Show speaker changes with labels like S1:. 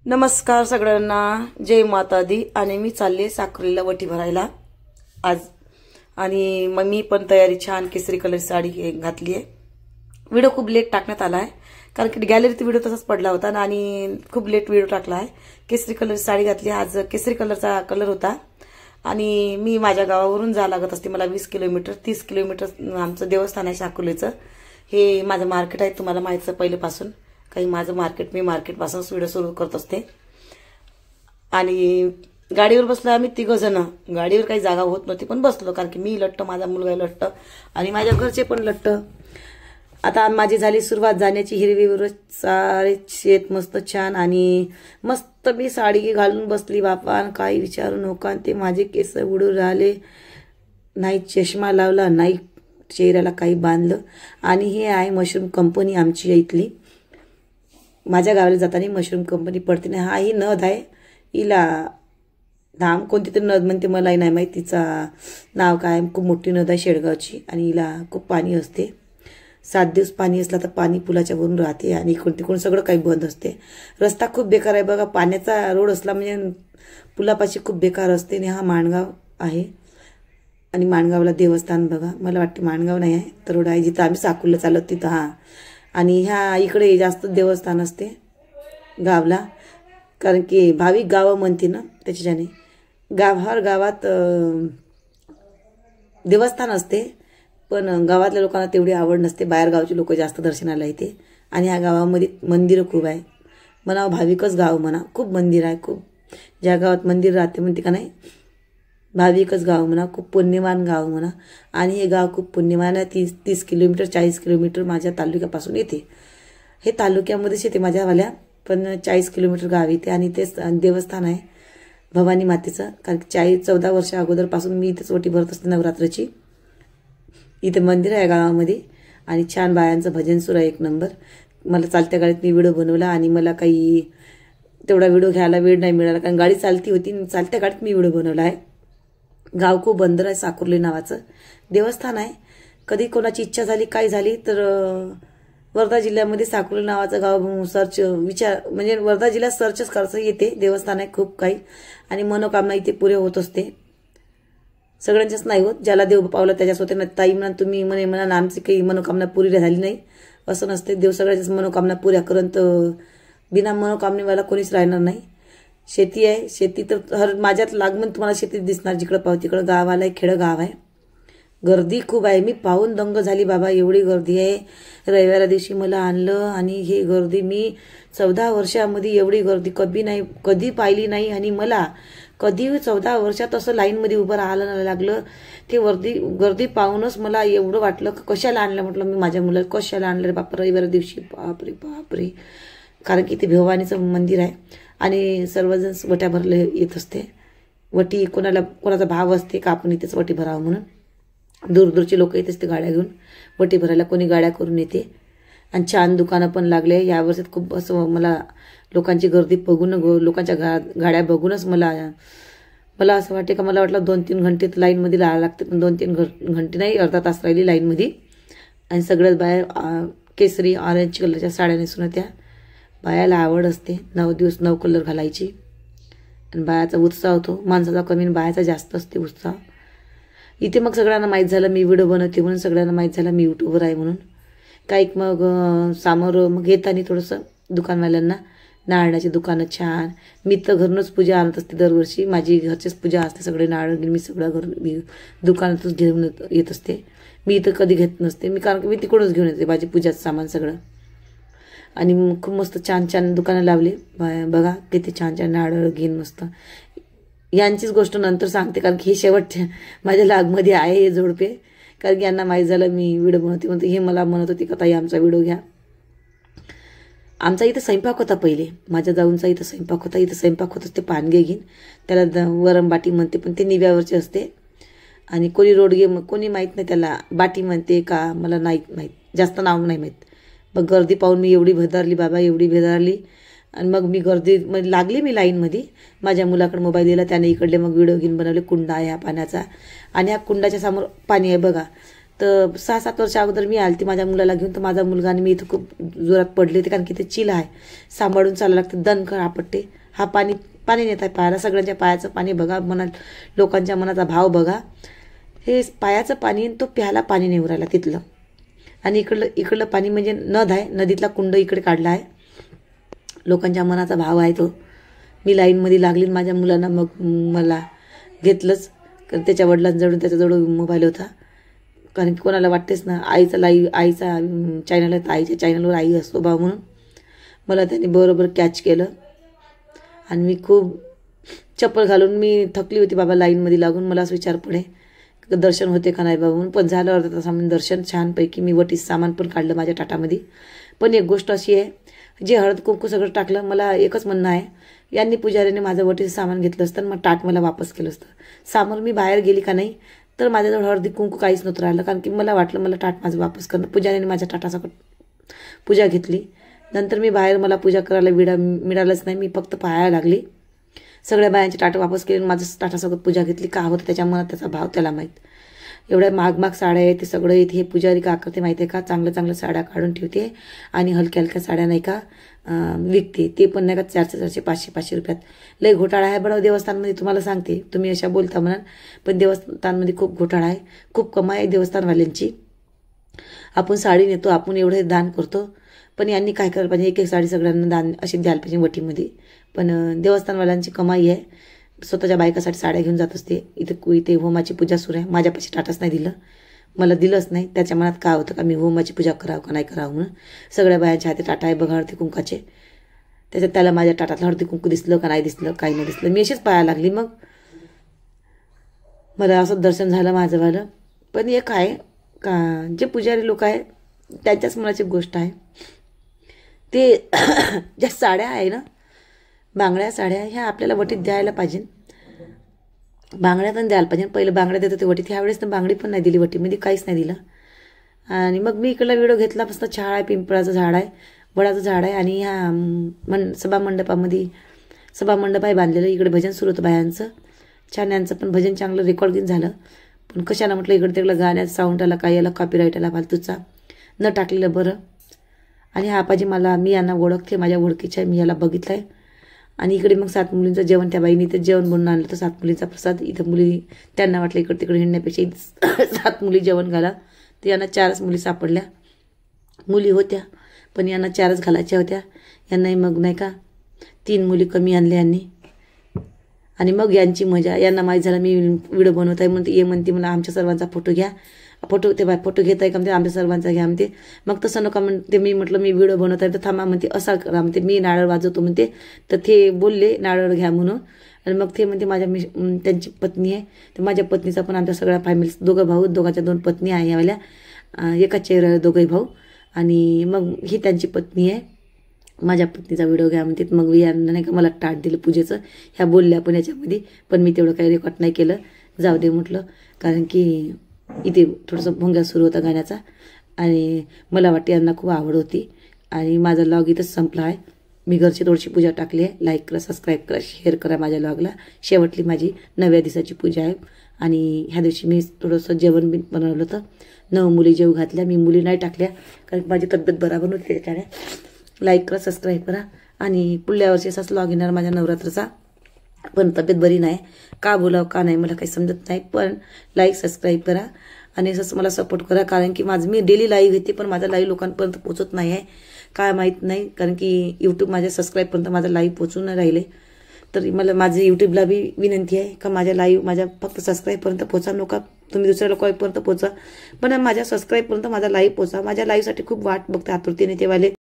S1: नमस्कार सगळ्यांना, जय माता दी. आणि मी चालले साखरेला वटी भरायला आज. आणि मग मी पण तयारी छान केसरी कलर साडी घातली आहे. व्हिडिओ खूप लेट टाकण्यात आला आहे कारण की गॅलरीत व्हिडिओ तसाच पडला होता आणि खूप लेट व्हिडिओ टाकला आहे. केसरी कलर साडी घातली आज. केसरी कलरचा कलर होता आणि मी माझ्या गावावरून जा लागत असते. मला 20 किलोमीटर 30 किलोमीटर आमचं देवस्थान आहे साकोलीचं. हे माझं मार्केट आहे, तुम्हाला माहितीच आहे पहिल्यापासून. काही माझं मार्केट, मी मार्केटपासूनच व्हिडिओ सुरू करत असते. आणि गाडीवर बसलो आम्ही 3 जण. गाडीवर काही जागा होत नव्हती पण बसलो कारण की मी लट्ट, माझा मुलगा लट्ट आणि माझ्या घरचे पण लट्ट. आता माझी झाली सुरुवात जाण्याची. हिरवीवर सारे शेत मस्त छान आणि मस्त मी साडी घालून बसली बापा. काही विचारू नका, ते माझे केस उडून राहिले. नाही चष्मा लावला, नाही चेहऱ्याला काही बांधलं. आणि हे आहे मशरूम कंपनी आमची इथली. माझ्या गावाला जाताना मशरूम कंपनी पडते ना. हा ही नद आहे. हिला धाम कोणती तरी नद म्हणते, मलाही नाही माहिती तिचा नाव काय. खूप मोठी नद आहे शेडगावची आणि हिला खूप पाणी असते. 7 दिवस पाणी असला तर पाणी पुलाच्या वरून राहते आणि इकडून तिकडून सगळं काही बंद असते. रस्ता खूप बेकार आहे बघा. पाण्याचा रोड असला म्हणजे पुलापाशी खूप बेकार असते. आणि हा माणगाव आहे आणि माणगावला देवस्थान बघा. मला वाटते माणगाव नाही आहे तर रोड आहे जिथं आम्ही साकूरला चालत तिथं. हा आणि ह्या इकडे जास्त देवस्थान असते गावला कारण की भाविक गावं म्हणते ना त्याच्याने. हर गावात देवस्थान असते पण गावातल्या लोकांना तेवढी आवड नसते. बाहेर गावचे लोक जास्त दर्शनाला येते. आणि ह्या गावामध्ये मंदिरं खूप आहे. म्हणा भाविकच गाव म्हणा. खूप मंदिर आहे. खूप ज्या गावात मंदिर राहते म्हणते का नाही, भाविकच गाव म्हणा. खूप पुण्यवान गाव म्हणा. आणि हे गाव खूप पुण्यवान आहे. 30 किलोमीटर 40 किलोमीटर माझ्या तालुक्यापासून येते. हे तालुक्यामध्येच येते माझ्यावाल्या, पण 40 किलोमीटर गाव येते. आणि तेच देवस्थान आहे भवानी मातेचं. कारण की 14 वर्षा अगोदरपासून मी इथेच वटी भरत असते नवरात्राची. इथे मंदिर आहे गावामध्ये आणि छान बायांचं भजन सुरू आहे 1 नंबर. मला चालत्या गाडीत मी व्हिडिओ बनवला आणि मला काही तेवढा व्हिडिओ घ्यायला वेळ नाही मिळाला कारण गाडी चालती होती. चालत्या गाडीत मी व्हिडिओ बनवला आहे. गाव खूप बंदर आहे. साकुर्ली नावाचं देवस्थान आहे. कधी कोणाची इच्छा झाली काय झाली तर वर्धा जिल्ह्यामध्ये साकुर्ली नावाचं गाव सर्च म्हणजे वर्धा जिल्ह्यात सर्चच करायचं येते. देवस्थान आहे खूप काही आणि मनोकामना इथे पुरे होत असते. सगळ्यांच्याच नाही होत, ज्याला देव पावला त्याच्याच होते ना. ताई म्हणा तुम्ही म्हणा ना आमची काही मनोकामना पुरी झाली नाही असं नसते. देव सगळ्याच्याच मनोकामना पुऱ्या करून तर बिना मनोकामनेवाला कोणीच राहणार नाही. शेती आहे. शेती तर माझ्यात लागून तुम्हाला शेती दिसणार. जिकडं पाहू तिकडं गावाला आहे. खेडं गाव आहे. गर्दी खूप आहे. मी पाहून दंग झाली बाबा, एवढी गर्दी आहे. रविवारा दिवशी मला आणलं आणि हे गर्दी मी 14 वर्षामध्ये एवढी गर्दी कधी पाहिली नाही. आणि मला कधी 14 वर्षात असं लाईनमध्ये उभं राहायला लागलं. ते गर्दी पाहूनच मला एवढं वाटलं कशाला आणलं. म्हटलं मी माझ्या मुलाला कशाला आणलं रे बापा रविवारा दिवशी. बापरे बापरे. कारण की ते भवानीचं मंदिर आहे आणि सर्वजण वट्या भरले येत असते. वटी कोणाचा भाव असते का आपण इथेच वटी भरावं म्हणून दूरदूरचे लोक येत असते गाड्या घेऊन वटी भरायला. कोणी गाड्या करून येते आणि छान दुकानं पण लागले या वर्षात. खूप असं मला लोकांची गर्दी बघून, लोकांच्या गाड्या बघूनच मला असं वाटते का मला वाटलं 2-3 घंटे लाईनमध्ये राहावं लागते. पण 2-3 घंटे नाही, अर्धा तास राहिली लाईनमध्ये. आणि सगळ्याच बाहेर केसरी ऑरेंज कलरच्या साड्या नेसून त्या. बायाला आवड असते 9 दिवस 9 कलर घालायची आणि बायाचा उत्साह होतो. माणसाचा कमी आणि बायाचा जास्त असते उत्साह. इथे मग सगळ्यांना माहीत झालं मी व्हिडिओ बनवते म्हणून. सगळ्यांना माहीत झालं मी यूट्यूबर आहे म्हणून. काही मग सामोरं मग येताना थोडंसं दुकानवाल्यांना नारळाची दुकानं छान. मी तर घरूनच पूजा आणत असते दरवर्षी. माझी घरचीच पूजा असते. सगळे नारळ घेऊन मी सगळं मी दुकानातच घेऊन येत असते. मी इथं कधी घेत नसते मी कारण की मी तिकडूनच घेऊन येते माझी पूजाचं सामान सगळं. आणि खूप मस्त छान छान दुकानं लावली बघा. किती छान छान नारळ घेईन मस्त. यांचीच गोष्ट नंतर सांगते कारण की हे शेवटच्या माझ्या लागमध्ये आहे हे जोडपे. कारण की यांना माहीत झालं मी व्हिडिओ बनवते म्हणते. हे मला म्हणत होती का ताई आमचा व्हिडिओ घ्या. आमचा इथं स्वयंपाक होता पहिले. माझ्या जाऊनचा इथं स्वयंपाक होता. इथं स्वयंपाक होत असते पानगे घेईन. त्याला वरम बाटी म्हणते पण ते निव्यावरचे असते. आणि कोणी रोडगे कोणी माहीत नाही त्याला बाटी म्हणते का मला नाही माहीत, जास्त नाव नाही माहीत. मग गर्दी पाहून मी एवढी भेदारली बाबा, एवढी भेदारली. आणि मग मी गर्दी लागली मी लाईनमध्ये. माझ्या मुलाकडे मोबाईल दिला, त्याने इकडले मग व्हिडिओ घेऊन बनवले. कुंडा आहे ह्या पाण्याचा आणि ह्या कुंडाच्या समोर पाणी आहे बघा. तर 6-7 वर्ष अगोदर मी आलती माझ्या मुलाला घेऊन, तर माझा मुलगा आणि मी इथं खूप जोरात पडले होते, कारण की ते चिल आहे, सांभाळून चालायला लागते, दणकळ आपटते. हा पाणी नेत आहे पायाला, सगळ्यांच्या पायाचं पाणी बघा, लोकांच्या मनाचा भाव बघा. हे पायाचं पाणी तो प्यायला पाणी नेऊ राहिला तिथलं. आणि इकडलं पाणी म्हणजे नद आहे, नदीतला कुंड इकडे काढला आहे. लोकांच्या मनाचा भाव आहे तो. मी लाईनमध्ये लागली, माझ्या मुलांना मग मला घेतलंच, कारण त्याच्या वडिलांजवळून त्याच्याजवळ मोबाईल होता. कारण की कोणाला वाटतेच ना, आईचा चॅनल आहे, आईच्या चॅनलवर आई असतो बा, म्हणून मला त्याने बरोबर कॅच केलं. आणि मी खूप चप्पल घालून मी थकली होती बाबा लाईनमध्ये लागून. मला असं विचार पडे दर्शन होते का नाही बाबा म्हणून. पण झालं अर्धा तासामध्ये दर्शन छानपैकी. मी वटीस सामान पण काढलं माझ्या टाटामध्ये. पण एक गोष्ट अशी आहे, जे हळद कुंकू सगळं टाकलं, मला एकच म्हणणं आहे, यांनी पुजारीने माझं वटीचं सामान घेतलं असतं, मग टाट मला वापस केलं असतं. सामोर मी बाहेर गेली का नाही, तर माझ्याजवळ हळदी कुंकू काहीच नव्हतं राहिलं, कारण की मला वाटलं मला टाट माझं वापस करणं. पुजारीने माझ्या टाटासकट पूजा घेतली. नंतर मी बाहेर, मला पूजा करायला मिळालंच नाही, मी फक्त पाहायला लागली. सगळ्या बायांचे टाटा वापस केले, माझं टाटासोबत पूजा घेतली. का होतं त्याच्या मनात, त्याचा भाव त्याला माहीत. एवढ्या महाग साड्या आहेत, ते सगळं येते. हे पुजारी का करते माहिती आहे का, चांगल्या साड्या काढून ठेवते आणि हलक्या साड्या नाही का विकते. ते पण नाही का 400-400, 500-500 रुपयात. लय घोटाळा आहे बरं देवस्थानमध्ये, तुम्हाला सांगते. तुम्ही अशा बोलता म्हणाल, पण देवस्थानमध्ये खूप घोटाळा आहे, खूप कमाई आहे देवस्थानवाल्यांची. आपण साडी नेतो, आपण एवढे दान करतो, पण यांनी काय करायला पाहिजे, एक साडी सगळ्यांना दान अशी द्यायला पाहिजे वटीमध्ये. पण देवस्थानवाल्यांची कमाई आहे, स्वतःच्या बायकासाठी साड्या घेऊन जात असते. इथे होमाची पूजा सुरू आहे, माझ्यापाशी टाटाच नाही दिलं, मला दिलंच नाही. त्याच्या मनात काय होतं का मी होमाची पूजा करावं का नाही करावं म्हणून. सगळ्या बायांच्या हाती टाटा आहे बघा हळदी कुंकाचे. त्याच्यात त्याला माझ्या टाटातलं हळदी कुंकू दिसलं का नाही दिसलं, काही नाही दिसलं. मी अशीच पाहायला लागली. मग मला असं दर्शन झालं माझंवालं. पण एक आहे का, जे पुजारी लोक आहे त्यांच्याच मनाची गोष्ट आहे. ते ज्या साड्या आहे ना, बांगड्या साड्या, ह्या आपल्याला वटीत द्यायला पाहिजे. बांगड्या पण द्यायला पाहिजे. पहिलं बांगड्या देत होते वटीत, ह्यावेळेस तर बांगडी पण नाही दिली वटीमध्ये, काहीच नाही दिलं. आणि मग मी इकडला व्हिडिओ घेतला. मस्त छाळ आहे, पिंपळाचं झाड आहे, वडाचं झाड आहे. आणि ह्या सभामंडप आहे बांधलेलं. इकडे भजन सुरू होतं बायांचं छान. यांचं पण भजन चांगलं रेकॉर्डिंग झालं. पण कशाला म्हटलं, इकडे तिकडं गाण्याचा साऊंड आला, काय याला कॉपीराईट आला फालतूचा, न टाकलेलं बरं. आणि हा आपाजी मी यांना ओळखते, माझ्या ओळखीच्या, मी याला बघितलं आहे. आणि इकडे मग 7 मुलींचं जेवण, त्या बाईने इथे जेवण बनवून आणलं तर 7 मुलींचा प्रसाद. इथं मुली, त्यांना वाटलं इकडे तिकडे हिंडण्यापेक्षा 7 मुली जेवण घाला, तर यांना 4च मुली सापडल्या. मुली होत्या पण यांना 4च घालायच्या होत्या. यांनाही मग नाही का 3 मुली कमी आणल्या यांनी. आणि मग यांची मजा, यांना माहीत झालं मी व्हिडिओ बनवत आहे म्हणते, ये म्हणते मला आमच्या सर्वांचा फोटो घ्या. फोटो घेत आहे का म्हणते, आमच्या सर्वांचा घ्या म्हणते. मग तसं नका म्हणते, मी म्हटलं मी व्हिडिओ बनवत आहे तर थांबा म्हणते, असा करा म्हणते, मी नारळ वाजवतो म्हणते. तर ते बोलले नारळ घ्या म्हणून. आणि मग ते म्हणते त्यांची पत्नी आहे, तर माझ्या पत्नीचा पण आमच्या सगळ्या फॅमिली, 2 भाऊ, दोघांच्या 2 पत्नी आहे यावाल्या, एकाच चेहऱ्यावर 2 भाऊ. आणि मग ही त्यांची पत्नी आहे. माझ्या पत्नीचा व्हिडिओ घ्या म्हणते. मग यांना नाही का मला टाट दिलं पूजेचं. ह्या बोलल्या पण याच्यामध्ये, पण मी तेवढं काही रेकॉर्ड नाही केलं, जाऊ दे म्हटलं, कारण की इथे थोडंसं भोंगा सुरू होता गाण्याचा. आणि मला वाटते यांना खूप आवड होती. आणि माझा लॉग इथंच संपला आहे. मी घरची थोडीशी पूजा टाकली आहे. लाईक करा, सबस्क्राईब करा, शेअर करा माझ्या लॉगला. शेवटली माझी 9व्या दिवसाची पूजा आहे. आणि ह्या दिवशी मी थोडंसं जेवण बी बनवलं होतं. 9 मुली जेव घातल्या, मी मुली नाही टाकल्या कारण माझी तब्येत बरोबर नव्हती त्याच्याने. लाईक करा, सबस्क्राईब करा. आणि पुढल्या वर्षी असाच लॉग येणार माझ्या नवरात्राचा, पण तब्येत बरी नाही, का बोलावं का नाही मला काही समजत नाही. पण लाईक सबस्क्राईब करा आणि असंच मला सपोर्ट करा, कारण की मी डेली लाईव्ह येते, पण माझा लाईव्ह लोकांपर्यंत पोहोचत नाही आहे, काय माहीत नाही. कारण की यूट्यूब माझ्या सबस्क्राईबपर्यंत माझा लाईव्ह पोहोचून नाही राहिले. तर मला माझे यूट्यूबला बी विनंती आहे का माझ्या लाईव्ह माझ्या फक्त सबस्क्राईबपर्यंत पोहोचा. नका तुम्ही दुसऱ्या लोकांपर्यंत पोहोचा, पण माझ्या सबस्क्राईबपर्यंत माझा लाईव्ह पोहोचा. माझ्या लाईव्हसाठी खूप वाट बघते आतुरतेने तेवाले.